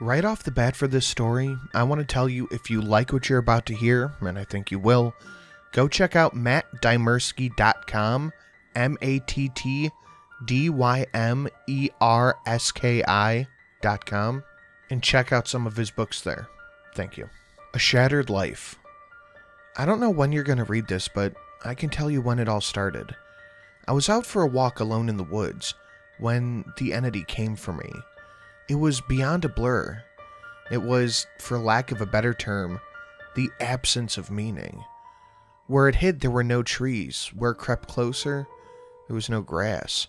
Right off the bat for this story, I want to tell you if you like what you're about to hear, and I think you will, go check out mattdymerski.com, mattdymerski.com, and check out some of his books there. Thank you. A Shattered Life. I don't know when you're going to read this, but I can tell you when it all started. I was out for a walk alone in the woods when the entity came for me. It was beyond a blur. It was, for lack of a better term, the absence of meaning. Where it hid, there were no trees. Where it crept closer, there was no grass.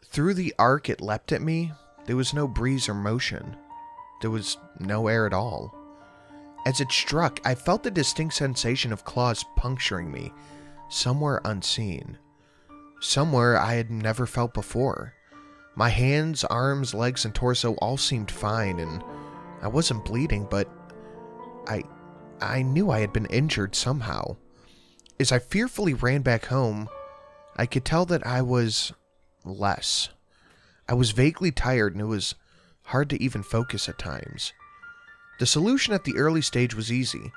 Through the arc it leapt at me, there was no breeze or motion. There was no air at all. As it struck, I felt the distinct sensation of claws puncturing me, somewhere unseen. Somewhere I had never felt before. My hands, arms, legs, and torso all seemed fine, and I wasn't bleeding, but I knew I had been injured somehow. As I fearfully ran back home, I could tell that I was less. I was vaguely tired, and it was hard to even focus at times. The solution at the early stage was easy.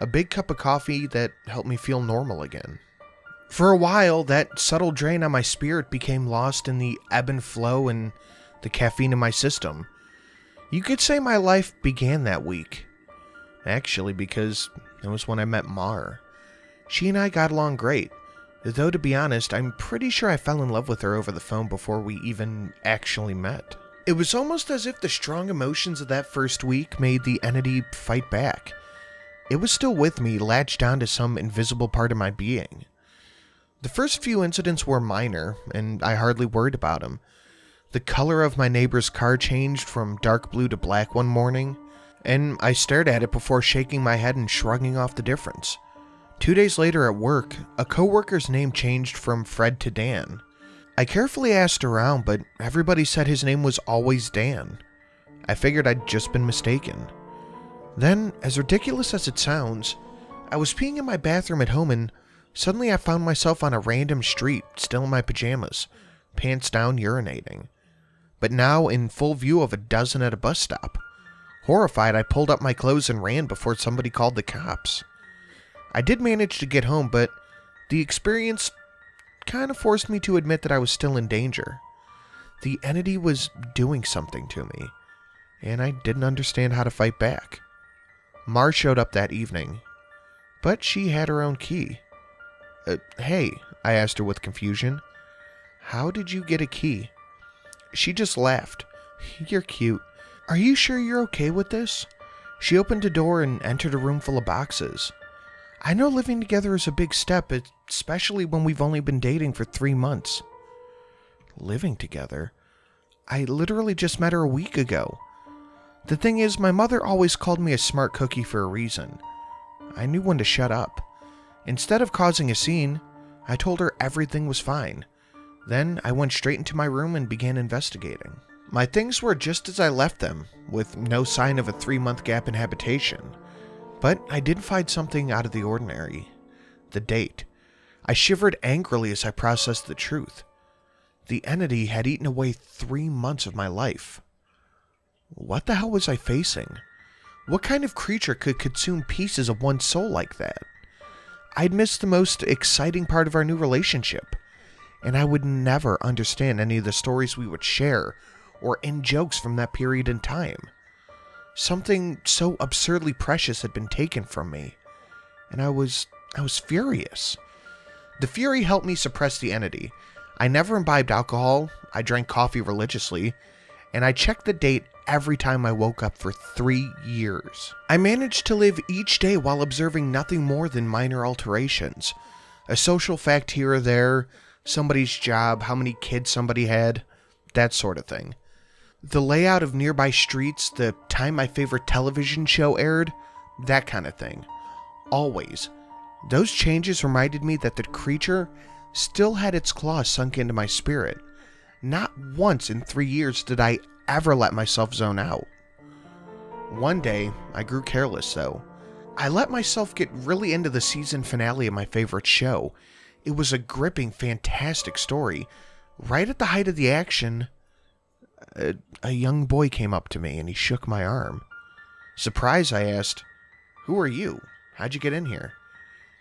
A big cup of coffee that helped me feel normal again. For a while, that subtle drain on my spirit became lost in the ebb and flow and the caffeine in my system. You could say my life began that week. Actually, because it was when I met Mar. She and I got along great, though to be honest, I'm pretty sure I fell in love with her over the phone before we even actually met. It was almost as if the strong emotions of that first week made the entity fight back. It was still with me, latched onto some invisible part of my being. The first few incidents were minor, and I hardly worried about them. The color of my neighbor's car changed from dark blue to black one morning, and I stared at it before shaking my head and shrugging off the difference. 2 days later at work, a coworker's name changed from Fred to Dan. I carefully asked around, but everybody said his name was always Dan. I figured I'd just been mistaken. Then, as ridiculous as it sounds, I was peeing in my bathroom at home and suddenly I found myself on a random street, still in my pajamas, pants down, urinating. But now in full view of a dozen at a bus stop. Horrified, I pulled up my clothes and ran before somebody called the cops. I did manage to get home, but the experience kind of forced me to admit that I was still in danger. The entity was doing something to me, and I didn't understand how to fight back. Mar showed up that evening, but she had her own key. Hey, I asked her with confusion. How did you get a key? She just laughed. You're cute. Are you sure you're okay with this? She opened a door and entered a room full of boxes. I know living together is a big step, especially when we've only been dating for 3 months. Living together? I literally just met her a week ago. The thing is, my mother always called me a smart cookie for a reason. I knew when to shut up. Instead of causing a scene, I told her everything was fine. Then I went straight into my room and began investigating. My things were just as I left them, with no sign of a 3-month gap in habitation. But I did find something out of the ordinary. The date. I shivered angrily as I processed the truth. The entity had eaten away 3 months of my life. What the hell was I facing? What kind of creature could consume pieces of one's soul like that? I'd missed the most exciting part of our new relationship, and I would never understand any of the stories we would share or in-jokes from that period in time. Something so absurdly precious had been taken from me, and I was furious. The fury helped me suppress the entity. I never imbibed alcohol, I drank coffee religiously, and I checked the date every time I woke up for 3 years. I managed to live each day while observing nothing more than minor alterations. A social fact here or there, somebody's job, how many kids somebody had, that sort of thing. The layout of nearby streets, the time my favorite television show aired, that kind of thing. Always. Those changes reminded me that the creature still had its claws sunk into my spirit. Not once in 3 years did I ever let myself zone out. One day, I grew careless though. I let myself get really into the season finale of my favorite show. It was a gripping, fantastic story. Right at the height of the action, a young boy came up to me and he shook my arm. Surprised, I asked, "Who are you? How'd you get in here?"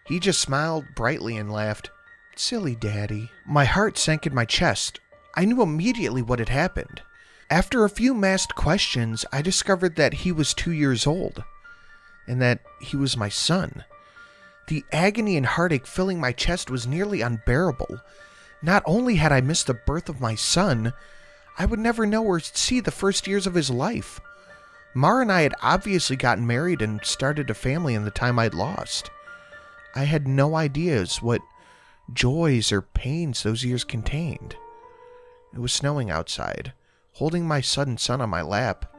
He just smiled brightly and laughed. "Silly Daddy." My heart sank in my chest. I knew immediately what had happened. After a few masked questions, I discovered that he was 2 years old, and that he was my son. The agony and heartache filling my chest was nearly unbearable. Not only had I missed the birth of my son, I would never know or see the first years of his life. Mar and I had obviously gotten married and started a family in the time I'd lost. I had no ideas what joys or pains those years contained. It was snowing outside. Holding my sudden son on my lap,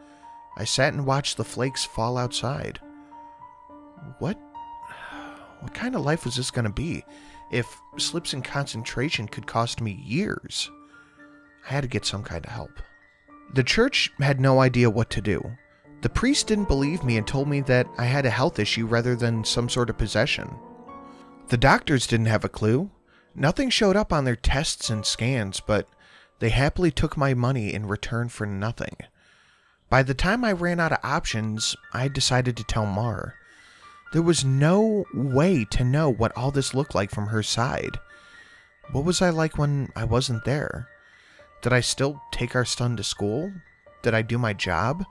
I sat and watched the flakes fall outside. What kind of life was this going to be if slips in concentration could cost me years? I had to get some kind of help. The church had no idea what to do. The priest didn't believe me and told me that I had a health issue rather than some sort of possession. The doctors didn't have a clue. Nothing showed up on their tests and scans, but they happily took my money in return for nothing. By the time I ran out of options, I decided to tell Mar. There was no way to know what all this looked like from her side. What was I like when I wasn't there? Did I still take our son to school? Did I do my job?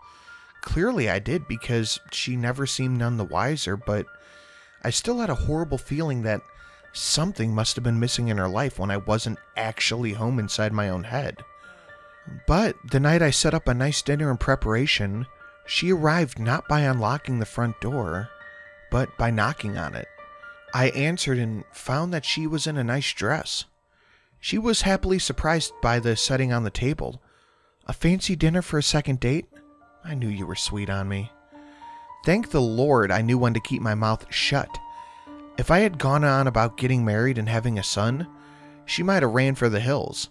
Clearly I did, because she never seemed none the wiser, but I still had a horrible feeling that something must have been missing in her life when I wasn't actually home inside my own head. But the night I set up a nice dinner in preparation, she arrived not by unlocking the front door, but by knocking on it. I answered and found that she was in a nice dress. She was happily surprised by the setting on the table. "A fancy dinner for a second date? I knew you were sweet on me." Thank the Lord I knew when to keep my mouth shut. If I had gone on about getting married and having a son, she might have ran for the hills.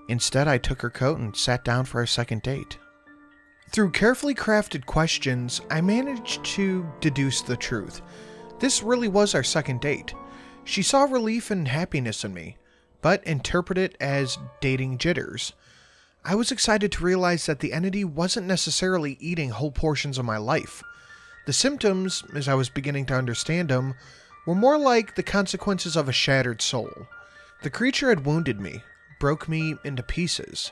Instead, I took her coat and sat down for our second date. Through carefully crafted questions, I managed to deduce the truth. This really was our second date. She saw relief and happiness in me, but interpreted it as dating jitters. I was excited to realize that the entity wasn't necessarily eating whole portions of my life. The symptoms, as I was beginning to understand them, were more like the consequences of a shattered soul. The creature had wounded me, broke me into pieces.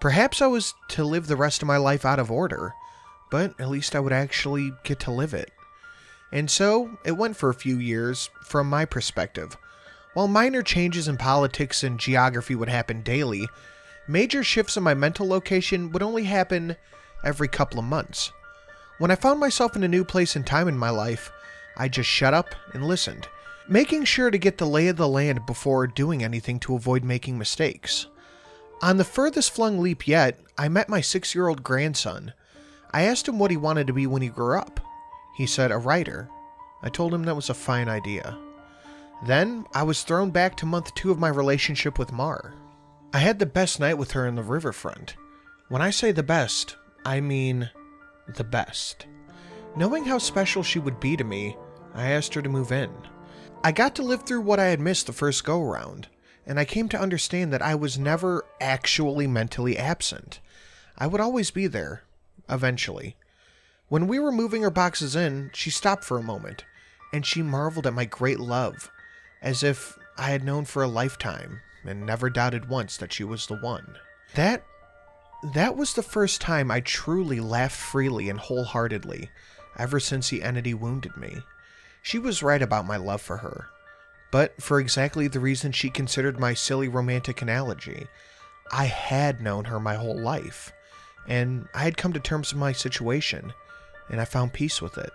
Perhaps I was to live the rest of my life out of order, but at least I would actually get to live it. And so, it went for a few years, from my perspective. While minor changes in politics and geography would happen daily, major shifts in my mental location would only happen every couple of months. When I found myself in a new place and time in my life, I just shut up and listened, making sure to get the lay of the land before doing anything to avoid making mistakes. On the furthest flung leap yet, I met my 6-year-old grandson. I asked him what he wanted to be when he grew up. He said a writer. I told him that was a fine idea. Then, I was thrown back to month 2 of my relationship with Mar. I had the best night with her in the riverfront. When I say the best, I mean the best. Knowing how special she would be to me, I asked her to move in. I got to live through what I had missed the first go-around, and I came to understand that I was never actually mentally absent. I would always be there, eventually. When we were moving her boxes in, she stopped for a moment, and she marveled at my great love, as if I had known for a lifetime, and never doubted once that she was the one. That was the first time I truly laughed freely and wholeheartedly, ever since the entity wounded me. She was right about my love for her, but for exactly the reason she considered my silly romantic analogy. I had known her my whole life, and I had come to terms with my situation, and I found peace with it.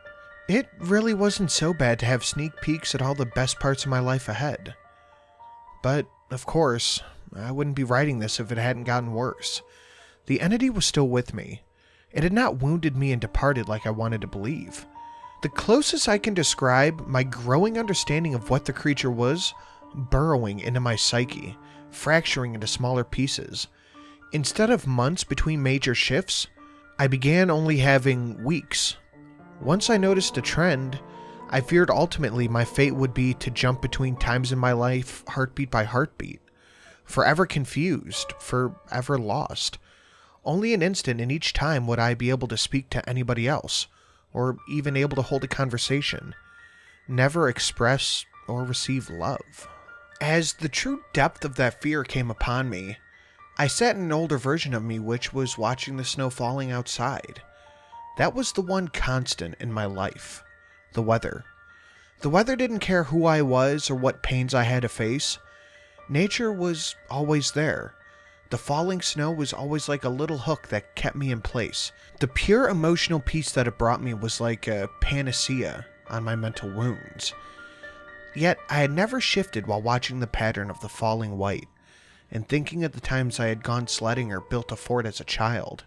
It really wasn't so bad to have sneak peeks at all the best parts of my life ahead. But, of course, I wouldn't be writing this if it hadn't gotten worse. The entity was still with me. It had not wounded me and departed like I wanted to believe. The closest I can describe my growing understanding of what the creature was, burrowing into my psyche, fracturing into smaller pieces. Instead of months between major shifts, I began only having weeks. Once I noticed a trend, I feared ultimately my fate would be to jump between times in my life, heartbeat by heartbeat. Forever confused, forever lost. Only an instant in each time would I be able to speak to anybody else, or even able to hold a conversation, never express or receive love. As the true depth of that fear came upon me, I sat in an older version of me which was watching the snow falling outside. That was the one constant in my life. The weather. The weather didn't care who I was or what pains I had to face. Nature was always there. The falling snow was always like a little hook that kept me in place. The pure emotional peace that it brought me was like a panacea on my mental wounds. Yet I had never shifted while watching the pattern of the falling white, and thinking of the times I had gone sledding or built a fort as a child.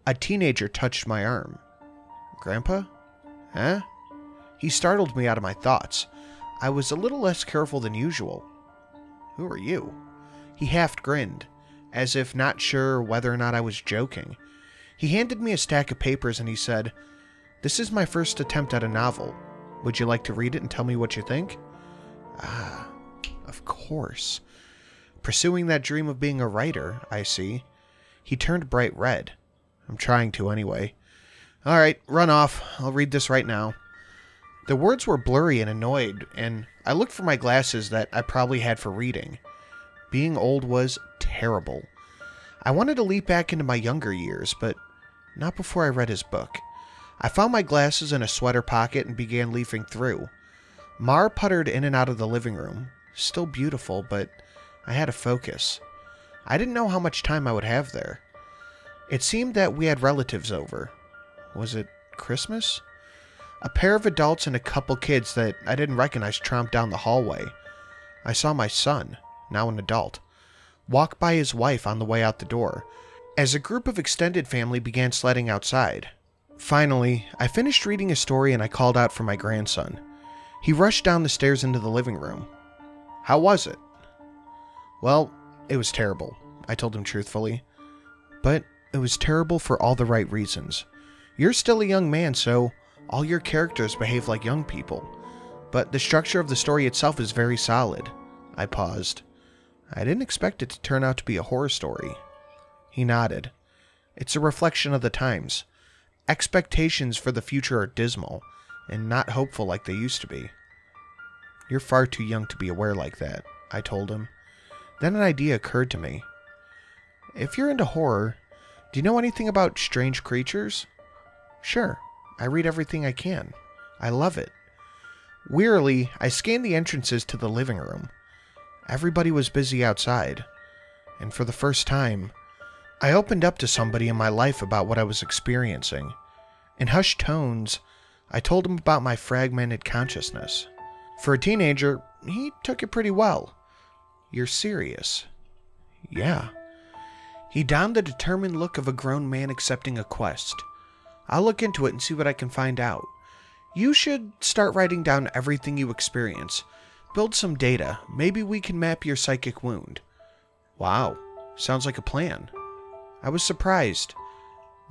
A teenager touched my arm. "Grandpa? Huh?" He startled me out of my thoughts. I was a little less careful than usual. "Who are you?" He half grinned, as if not sure whether or not I was joking. He handed me a stack of papers and he said, "This is my first attempt at a novel. Would you like to read it and tell me what you think?" Ah, of course. Pursuing that dream of being a writer, I see. He turned bright red. I'm trying to anyway. "All right, run off. I'll read this right now." The words were blurry and annoyed, and I looked for my glasses that I probably had for reading. Being old was terrible. I wanted to leap back into my younger years, but not before I read his book. I found my glasses in a sweater pocket and began leafing through. Mar puttered in and out of the living room. Still beautiful, but I had to focus. I didn't know how much time I would have there. It seemed that we had relatives over. Was it Christmas? A pair of adults and a couple kids that I didn't recognize tromped down the hallway. I saw my son, now an adult, walk by his wife on the way out the door, as a group of extended family began sledding outside. Finally, I finished reading a story and I called out for my grandson. He rushed down the stairs into the living room. "How was it?" "Well, it was terrible," I told him truthfully. "But it was terrible for all the right reasons. You're still a young man, so all your characters behave like young people. But the structure of the story itself is very solid." I paused. I didn't expect it to turn out to be a horror story. He nodded. "It's a reflection of the times. Expectations for the future are dismal, and not hopeful like they used to be." "You're far too young to be aware like that," I told him. Then an idea occurred to me. "If you're into horror, do you know anything about strange creatures?" "Sure. I read everything I can. I love it." Wearily, I scanned the entrances to the living room. Everybody was busy outside, and for the first time, I opened up to somebody in my life about what I was experiencing. In hushed tones, I told him about my fragmented consciousness. For a teenager, he took it pretty well. "You're serious?" "Yeah." He donned the determined look of a grown man accepting a quest. "I'll look into it and see what I can find out. You should start writing down everything you experience. Build some data. Maybe we can map your psychic wound." "Wow, sounds like a plan." I was surprised.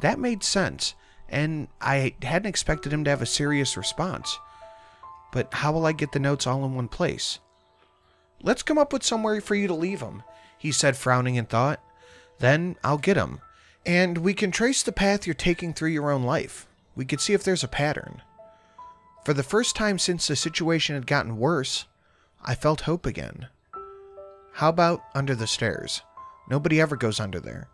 That made sense, and I hadn't expected him to have a serious response. "But how will I get the notes all in one place?" "Let's come up with somewhere for you to leave them," he said, frowning in thought. "Then I'll get them, and we can trace the path you're taking through your own life. We could see if there's a pattern." For the first time since the situation had gotten worse, I felt hope again. "How about under the stairs? Nobody ever goes under there."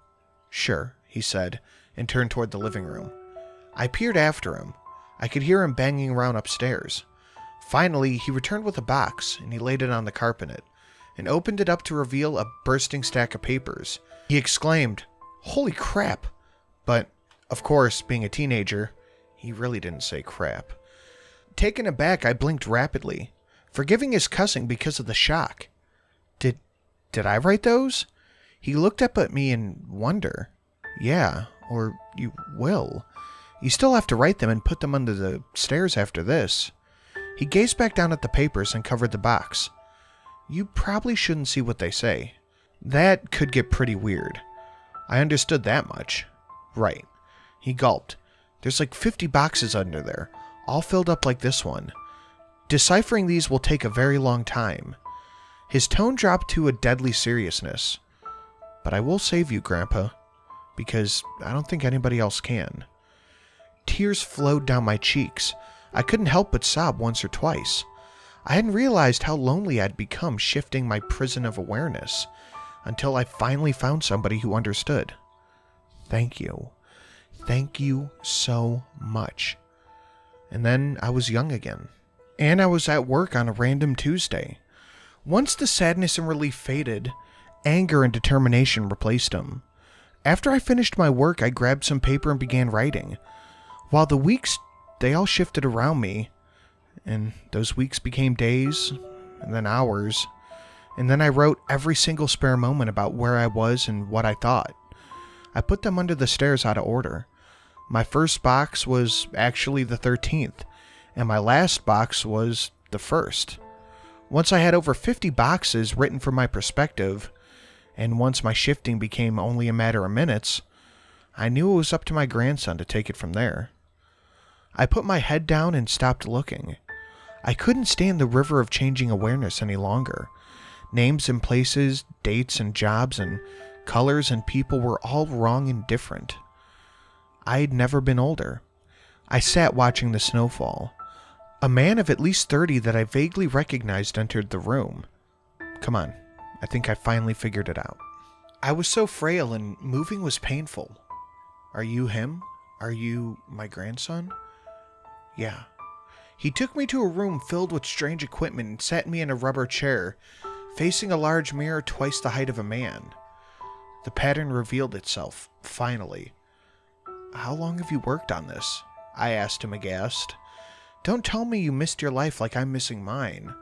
"Sure," he said, and turned toward the living room. I peered after him. I could hear him banging around upstairs. Finally, he returned with a box, and he laid it on the carpet, and opened it up to reveal a bursting stack of papers. He exclaimed, "Holy crap!" But, of course, being a teenager, he really didn't say crap. Taken aback, I blinked rapidly, forgiving his cussing because of the shock. Did I write those?" He looked up at me in wonder. "Yeah, or you will. You still have to write them and put them under the stairs after this." He gazed back down at the papers and covered the box. "You probably shouldn't see what they say. That could get pretty weird." I understood that much. "Right." He gulped. "There's like 50 boxes under there, all filled up like this one. Deciphering these will take a very long time." His tone dropped to a deadly seriousness. "But I will save you, Grandpa, because I don't think anybody else can." Tears flowed down my cheeks. I couldn't help but sob once or twice. I hadn't realized how lonely I'd become shifting my prison of awareness until I finally found somebody who understood. Thank you. Thank you so much. And then I was young again. And I was at work on a random Tuesday. Once the sadness and relief faded, anger and determination replaced them. After I finished my work, I grabbed some paper and began writing. While the weeks, they all shifted around me, and those weeks became days, and then hours, and then I wrote every single spare moment about where I was and what I thought. I put them under the stairs out of order. My first box was actually the 13th, and my last box was the 1st. Once I had over 50 boxes written from my perspective, and once my shifting became only a matter of minutes, I knew it was up to my grandson to take it from there. I put my head down and stopped looking. I couldn't stand the river of changing awareness any longer. Names and places, dates and jobs and colors and people were all wrong and different. I had never been older. I sat watching the snowfall. A man of at least 30 that I vaguely recognized entered the room. Come on, I think I finally figured it out. I was so frail and moving was painful. Are you him? Are you my grandson? Yeah. He took me to a room filled with strange equipment and sat me in a rubber chair, facing a large mirror twice the height of a man. The pattern revealed itself, finally. How long have you worked on this? I asked him aghast. Don't tell me you missed your life like I'm missing mine.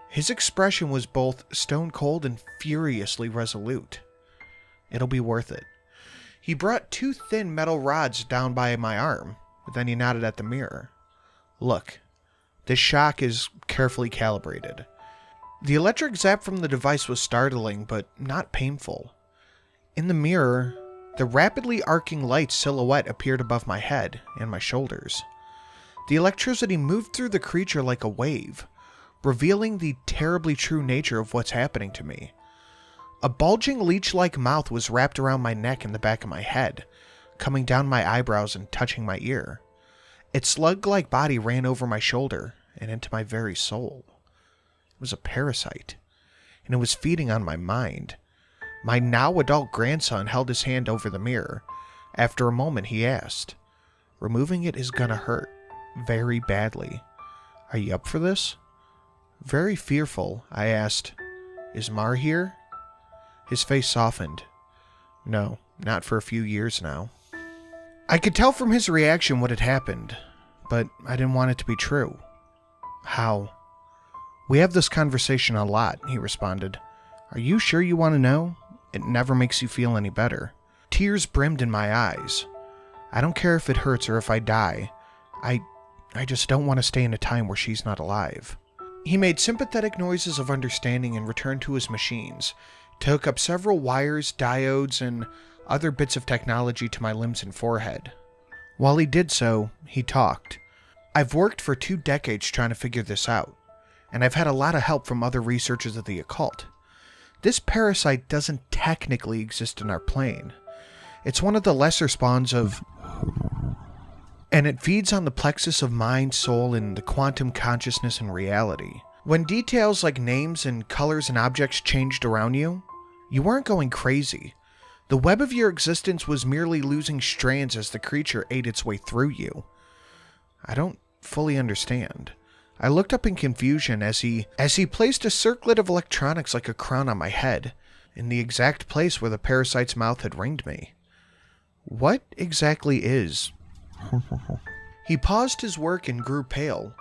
His expression was both stone cold and furiously resolute. It'll be worth it. He brought 2 thin metal rods down by my arm, but then he nodded at the mirror. Look, this shock is carefully calibrated. The electric zap from the device was startling, but not painful. In the mirror, the rapidly arcing light silhouette appeared above my head and my shoulders. The electricity moved through the creature like a wave, revealing the terribly true nature of what's happening to me. A bulging leech-like mouth was wrapped around my neck and the back of my head, coming down my eyebrows and touching my ear. Its slug-like body ran over my shoulder and into my very soul. It was a parasite, and it was feeding on my mind. My now-adult grandson held his hand over the mirror. After a moment, he asked, "Removing it is gonna hurt. Very badly. Are you up for this?" Very fearful, I asked, "Is Mar here?" His face softened. No, not for a few years now. I could tell from his reaction what had happened, but I didn't want it to be true. How? We have this conversation a lot, he responded. Are you sure you want to know? It never makes you feel any better. Tears brimmed in my eyes. I don't care if it hurts or if I die. I just don't want to stay in a time where she's not alive. He made sympathetic noises of understanding and returned to his machines, to hook up several wires, diodes, and other bits of technology to my limbs and forehead. While he did so, he talked. I've worked for 2 decades trying to figure this out, and I've had a lot of help from other researchers of the occult. This parasite doesn't technically exist in our plane. It's one of the lesser spawns of... and it feeds on the plexus of mind, soul, and the quantum consciousness and reality. When details like names and colors and objects changed around you, you weren't going crazy. The web of your existence was merely losing strands as the creature ate its way through you. I don't fully understand. I looked up in confusion as he placed a circlet of electronics like a crown on my head, in the exact place where the parasite's mouth had ringed me. What exactly is... He paused his work and grew pale.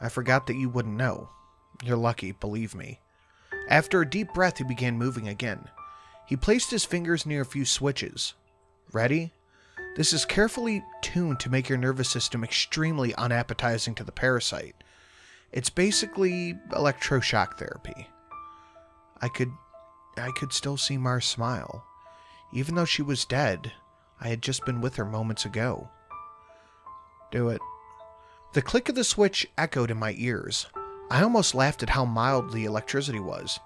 I forgot that you wouldn't know. You're lucky, believe me. After a deep breath, he began moving again. He placed his fingers near a few switches. Ready? This is carefully tuned to make your nervous system extremely unappetizing to the parasite. It's basically electroshock therapy. I could still see Mars smile. Even though she was dead, I had just been with her moments ago. Do it. The click of the switch echoed in my ears. I almost laughed at how mild the electricity was.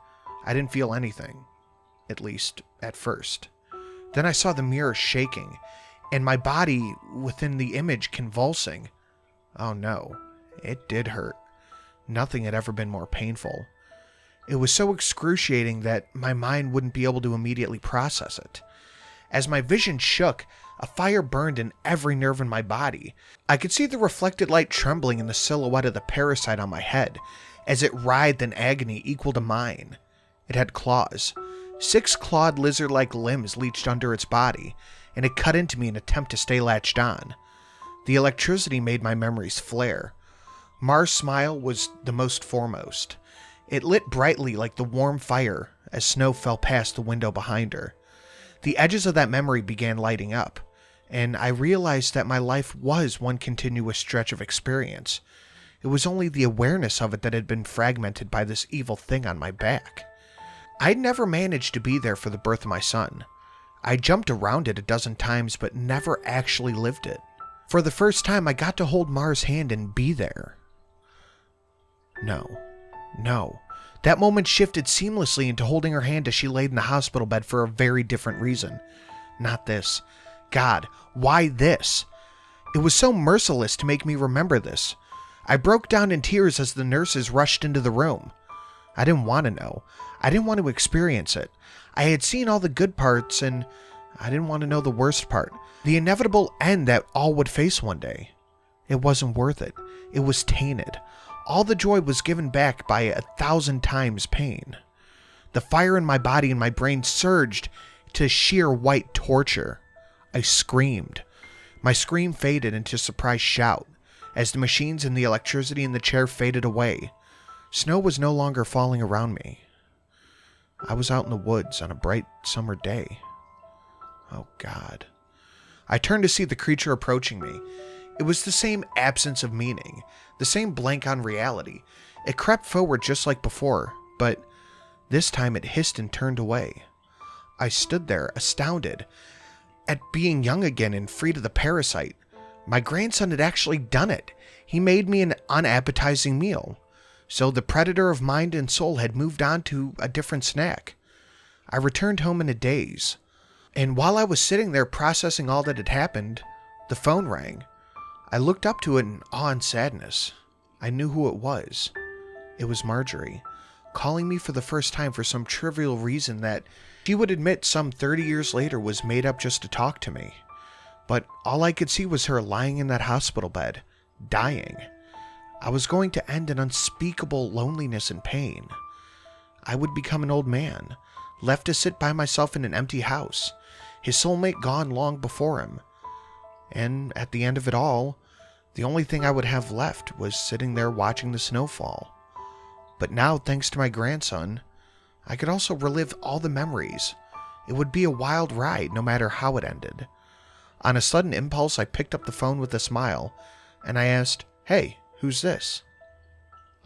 I didn't feel anything. At least, at first. Then I saw the mirror shaking. and my body within the image convulsing. Oh no, it did hurt. Nothing had ever been more painful. It was so excruciating that my mind wouldn't be able to immediately process it. As my vision shook, a fire burned in every nerve in my body. I could see the reflected light trembling in the silhouette of the parasite on my head, as it writhed in agony equal to mine. It had claws. 6 clawed lizard-like limbs leached under its body, and it cut into me in an attempt to stay latched on. The electricity made my memories flare. Mar's smile was the most foremost. It lit brightly like the warm fire as snow fell past the window behind her. The edges of that memory began lighting up, and I realized that my life was one continuous stretch of experience. It was only the awareness of it that had been fragmented by this evil thing on my back. I'd never managed to be there for the birth of my son. I jumped around it a dozen times, but never actually lived it. For the first time, I got to hold Mar's hand and be there. No. That moment shifted seamlessly into holding her hand as she laid in the hospital bed for a very different reason. Not this. God, why this? It was so merciless to make me remember this. I broke down in tears as the nurses rushed into the room. I didn't want to know. I didn't want to experience it. I had seen all the good parts, and I didn't want to know the worst part. The inevitable end that all would face one day. It wasn't worth it. It was tainted. All the joy was given back by 1,000 times pain. The fire in my body and my brain surged to sheer white torture. I screamed. My scream faded into a surprised shout as the machines and the electricity in the chair faded away. Snow was no longer falling around me. I was out in the woods on a bright summer day. Oh God. I turned to see the creature approaching me. It was the same absence of meaning, the same blank on reality. It crept forward just like before, but this time it hissed and turned away. I stood there, astounded, at being young again and free of the parasite. My grandson had actually done it. He made me an unappetizing meal. So the predator of mind and soul had moved on to a different snack. I returned home in a daze. And while I was sitting there processing all that had happened, the phone rang. I looked up to it in awe and sadness. I knew who it was. It was Marjorie, calling me for the first time for some trivial reason that she would admit some 30 years later was made up just to talk to me. But all I could see was her lying in that hospital bed, dying. I was going to end in unspeakable loneliness and pain. I would become an old man, left to sit by myself in an empty house, his soulmate gone long before him. And at the end of it all, the only thing I would have left was sitting there watching the snowfall. But now, thanks to my grandson, I could also relive all the memories. It would be a wild ride, no matter how it ended. On a sudden impulse, I picked up the phone with a smile, and I asked, "Hey, who's this?"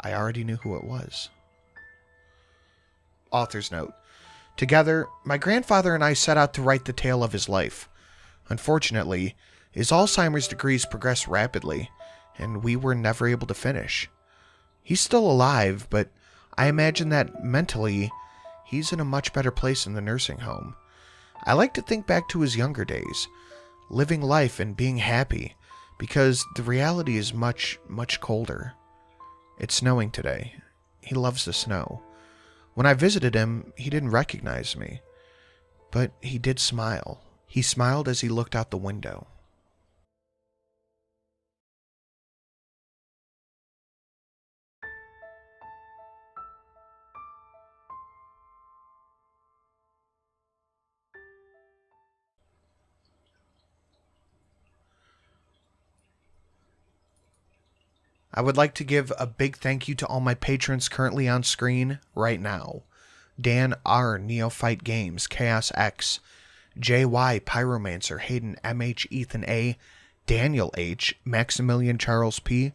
I already knew who it was. Author's note. Together, my grandfather and I set out to write the tale of his life. Unfortunately, his Alzheimer's disease progressed rapidly, and we were never able to finish. He's still alive, but I imagine that mentally, he's in a much better place in the nursing home. I like to think back to his younger days, living life and being happy, because the reality is much, much colder. It's snowing today. He loves the snow. When I visited him, he didn't recognize me, but he did smile. He smiled as he looked out the window. I would like to give a big thank you to all my patrons currently on screen right now. Dan R, Neophyte Games, Chaos X, JY, Pyromancer, Hayden MH, Ethan A, Daniel H, Maximilian Charles P,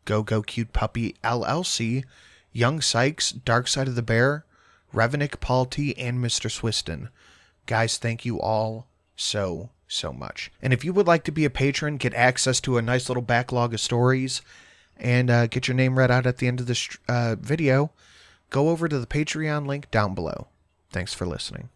Go Cute Puppy LLC, Young Sykes, Dark Side of the Bear, Revenik, Paul T, and Mr. Swiston. Guys, thank you all so much. And if you would like to be a patron, get access to a nice little backlog of stories, and get your name read out at the end of this video, go over to the Patreon link down below. Thanks for listening.